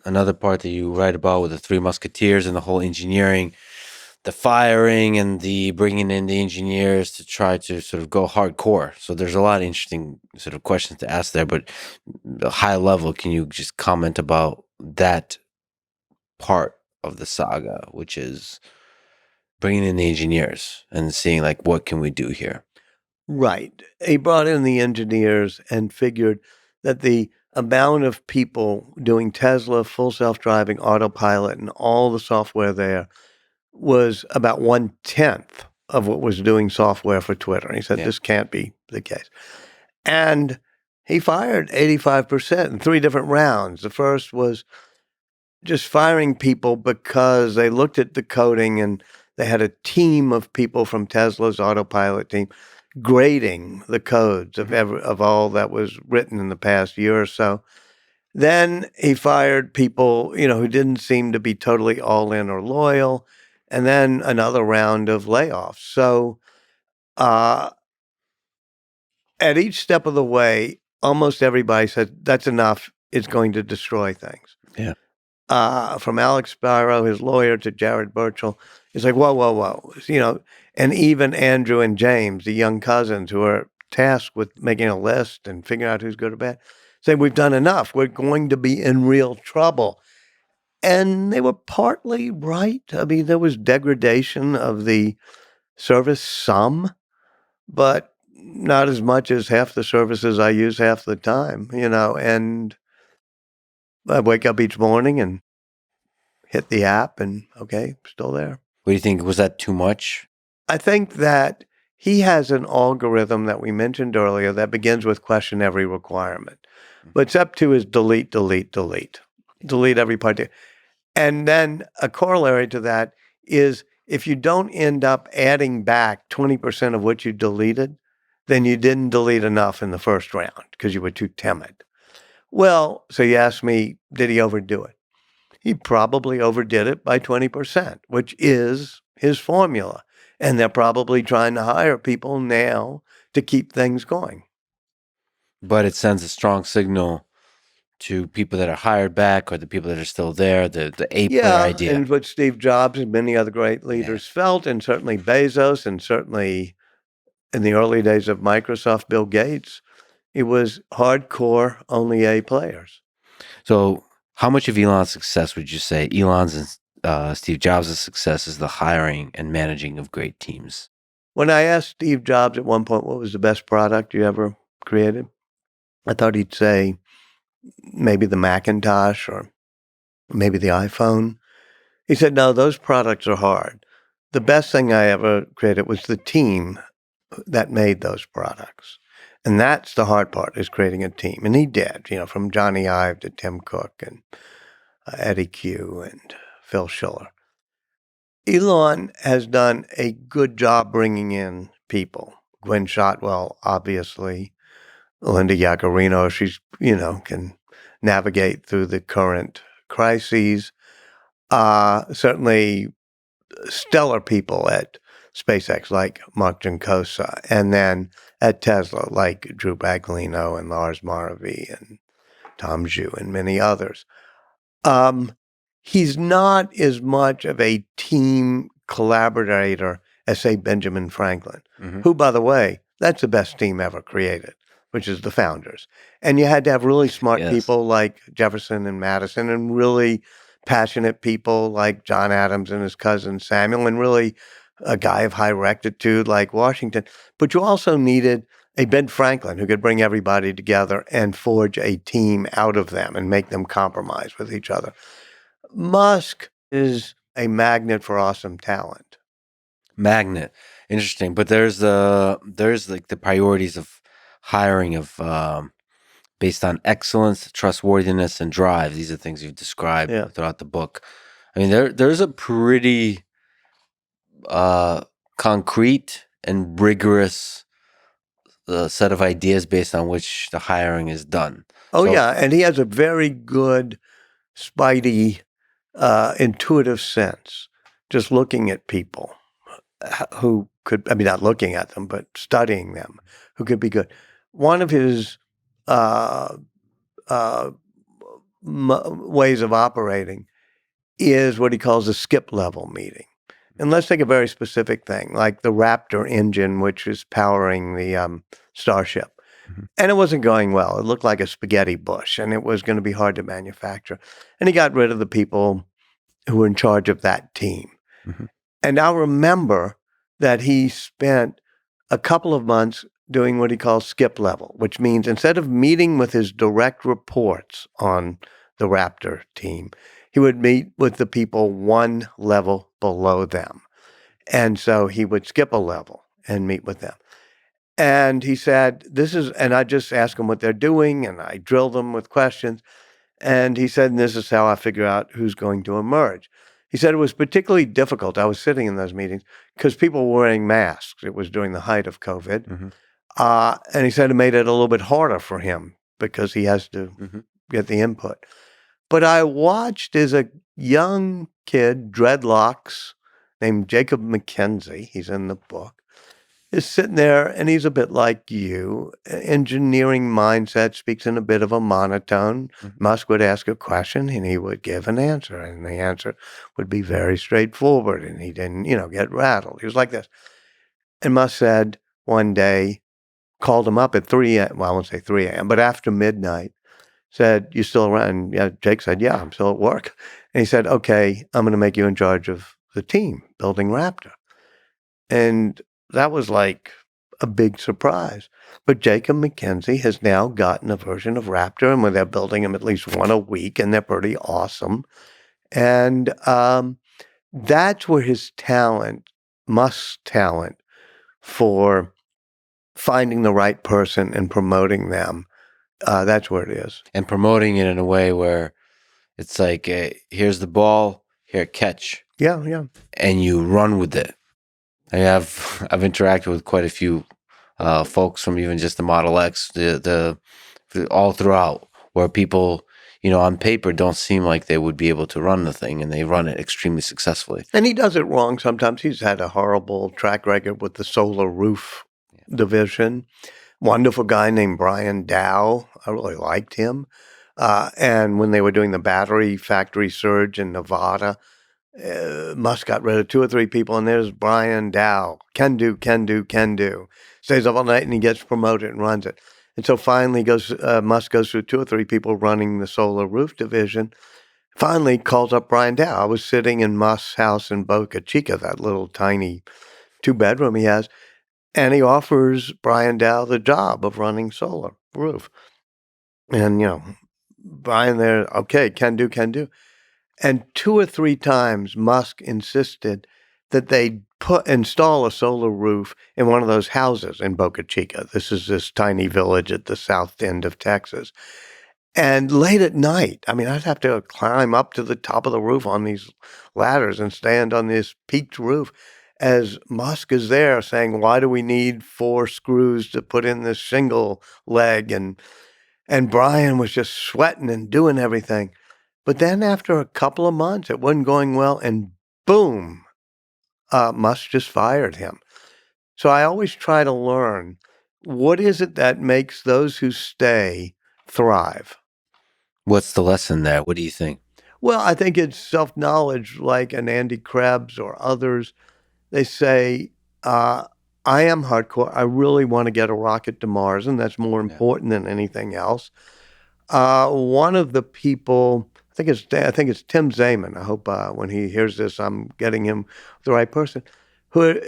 another part that you write about with the Three Musketeers and the whole engineering, the firing and the bringing in the engineers to try to sort of go hardcore. So there's a lot of interesting sort of questions to ask there, but high level, can you just comment about that part of the saga, which is bringing in the engineers and seeing like, what can we do here? Right. He brought in the engineers and figured that the amount of people doing Tesla, full self-driving, autopilot, and all the software there was about 1/10 of what was doing software for Twitter. And he said, this can't be the case. And he fired 85% in 3 different rounds. The first was just firing people because they looked at the coding and they had a team of people from Tesla's autopilot team grading the codes of all that was written in the past year or so. Then he fired people, who didn't seem to be totally all in or loyal, and then another round of layoffs. So at each step of the way, almost everybody said, that's enough. It's going to destroy things. Yeah. From Alex Spiro, his lawyer, to Jared Burchell, it's like, whoa. And even Andrew and James, the young cousins who are tasked with making a list and figuring out who's good or bad, say, we've done enough. We're going to be in real trouble. And they were partly right. I mean, there was degradation of the service, some, but not as much as half the services I use half the time, and I wake up each morning and hit the app and, okay, still there. What do you think? Was that too much? I think that he has an algorithm that we mentioned earlier that begins with question every requirement. What's up to is delete every part. And then a corollary to that is if you don't end up adding back 20% of what you deleted, then you didn't delete enough in the first round because you were too timid. Well, so you ask me, did he overdo it? He probably overdid it by 20%, which is his formula. And they're probably trying to hire people now to keep things going. But it sends a strong signal to people that are hired back or the people that are still there, the A-player idea. And what Steve Jobs and many other great leaders felt, and certainly Bezos, and certainly in the early days of Microsoft, Bill Gates, it was hardcore, only A players. So how much of Elon's success would you say Elon's and Steve Jobs' success is the hiring and managing of great teams? When I asked Steve Jobs at one point, what was the best product you ever created? I thought he'd say maybe the Macintosh or maybe the iPhone. He said, no, those products are hard. The best thing I ever created was the team that made those products. And that's the hard part, is creating a team. And he did, from Johnny Ive to Tim Cook and Eddie Q and Phil Schiller. Elon has done a good job bringing in people. Gwen Shotwell, obviously. Linda Yaccarino, she's, can navigate through the current crises. Certainly stellar people at SpaceX like Mark Juncosa, and then at Tesla like Drew Baglino and Lars Maravy and Tom Zhu and many others. He's not as much of a team collaborator as, say, Benjamin Franklin, who, by the way, that's the best team ever created, which is the founders. And you had to have really smart people like Jefferson and Madison, and really passionate people like John Adams and his cousin Samuel, and really a guy of high rectitude like Washington. But you also needed a Ben Franklin who could bring everybody together and forge a team out of them and make them compromise with each other. Musk is a magnet for awesome talent. Magnet. Interesting. But there's like the priorities of hiring of based on excellence, trustworthiness, and drive. These are things you've described throughout the book. I mean, there's a pretty concrete and rigorous set of ideas based on which the hiring is done. And he has a very good, spidey, intuitive sense, just looking at people who could, not looking at them, but studying them, who could be good. One of his ways of operating is what he calls a skip level meeting. And let's take a very specific thing, like the Raptor engine, which is powering the Starship. Mm-hmm. And it wasn't going well. It looked like a spaghetti bush, and it was going to be hard to manufacture. And he got rid of the people who were in charge of that team. Mm-hmm. And I remember that he spent a couple of months doing what he calls skip level, which means instead of meeting with his direct reports on the Raptor team, he would meet with the people one level below them. And so he would skip a level and meet with them. And he said, and I just ask them what they're doing and I drill them with questions. And he said, and this is how I figure out who's going to emerge. He said it was particularly difficult. I was sitting in those meetings because people were wearing masks. It was during the height of COVID. Mm-hmm. And he said it made it a little bit harder for him because he has to Mm-hmm. get the input. But I watched as a young kid, dreadlocks, named Jacob McKenzie, he's in the book, is sitting there, and he's a bit like you. Engineering mindset, speaks in a bit of a monotone. Mm-hmm. Musk would ask a question, and he would give an answer, and the answer would be very straightforward, and he didn't, get rattled. He was like this. And Musk said one day, called him up at 3 a.m., well, I won't say 3 a.m., but after midnight, said, "You still around?" And yeah, Jake said, "Yeah, I'm still at work." And he said, "Okay, I'm going to make you in charge of the team building Raptor." And that was like a big surprise. But Jacob McKenzie has now gotten a version of Raptor, and they're building them at least one a week, and they're pretty awesome. And that's where his talent, Musk's talent, for finding the right person and promoting them, that's where it is. And promoting it in a way where it's like, here's the ball, here, catch. Yeah, yeah. And you run with it. I've interacted with quite a few folks from even just the Model X, the all throughout, where people, on paper don't seem like they would be able to run the thing, and they run it extremely successfully. And he does it wrong sometimes. He's had a horrible track record with the solar roof division. Wonderful guy named Brian Dow. I really liked him. And when they were doing the battery factory surge in Nevada, Musk got rid of 2 or 3 people, and there's Brian Dow. Can do. Stays up all night, and he gets promoted and runs it. And so finally Musk goes through 2 or 3 people running the solar roof division. Finally calls up Brian Dow. I was sitting in Musk's house in Boca Chica, that little tiny 2-bedroom he has, and he offers Brian Dow the job of running solar roof. And, Brian there, okay, can do. And 2 or 3 times Musk insisted that they install a solar roof in one of those houses in Boca Chica. This is this tiny village at the south end of Texas. And late at night, I'd have to climb up to the top of the roof on these ladders and stand on this peaked roof as Musk is there saying, "Why do we need 4 screws to put in this shingle leg?" And Brian was just sweating and doing everything. But then after a couple of months, it wasn't going well, and boom, Musk just fired him. So I always try to learn, what is it that makes those who stay thrive? What's the lesson there? What do you think? Well, I think it's self-knowledge, like an Andy Krebs or others. They say, I am hardcore. I really want to get a rocket to Mars, and that's more important than anything else. One of the people, I think it's Tim Zaman. I hope when he hears this, I'm getting him the right person, who,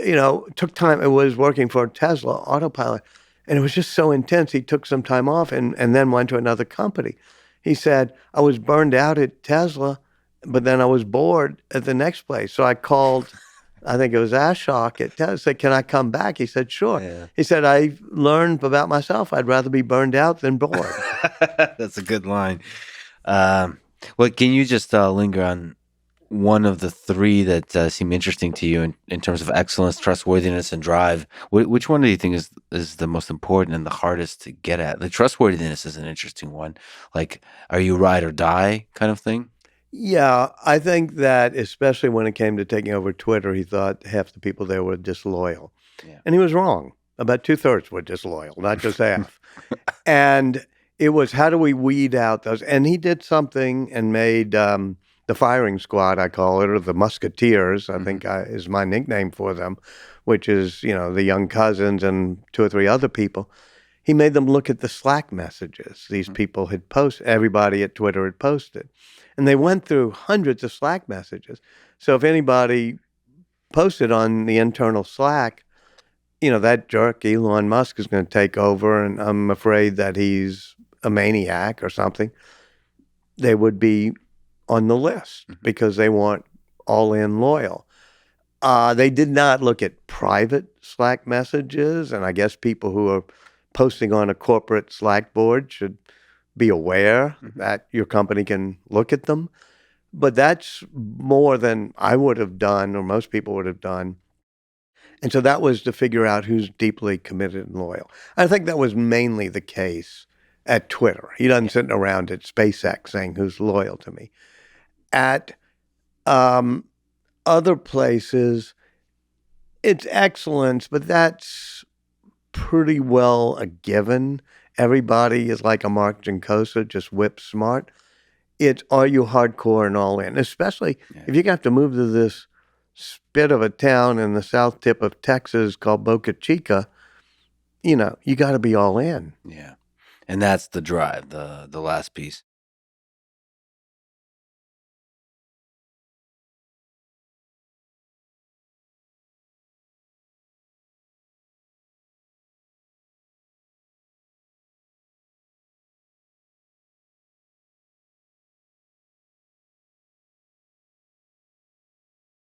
took time. It was working for Tesla Autopilot, and it was just so intense. He took some time off and then went to another company. He said, "I was burned out at Tesla, but then I was bored at the next place. So I called, I think it was Ashok at Tesla, said, 'Can I come back?' He said, 'Sure.' Yeah. He said, 'I learned about myself. I'd rather be burned out than bored.'" That's a good line. Well, can you just linger on one of the 3 that seem interesting to you in terms of excellence, trustworthiness, and drive? Which one do you think is the most important and the hardest to get at? The trustworthiness is an interesting one. Like, are you ride or die kind of thing? Yeah, I think that especially when it came to taking over Twitter, he thought half the people there were disloyal. Yeah. And he was wrong. About 2/3 were disloyal, not just half. And It was how do we weed out those? And he did something and made the firing squad, I call it, or the Musketeers, I think is my nickname for them, which is, the young cousins and two or three other people. He made them look at the Slack messages these people had posted, everybody at Twitter had posted. And they went through hundreds of Slack messages. So if anybody posted on the internal Slack, that jerk Elon Musk is going to take over, and I'm afraid that he's a maniac or something, they would be on the list because they want all in loyal. They did not look at private Slack messages, and I guess people who are posting on a corporate Slack board should be aware that your company can look at them. But that's more than I would have done or most people would have done. And so that was to figure out who's deeply committed and loyal. I think that was mainly the case at Twitter. He doesn't sit around at SpaceX saying who's loyal to me. At other places, it's excellence, but that's pretty well a given. Everybody is like a Mark Jankosa, just whip smart. It's are you hardcore and all in, especially if you have to move to this spit of a town in the south tip of Texas called Boca Chica, you got to be all in. Yeah. And that's the drive, the last piece.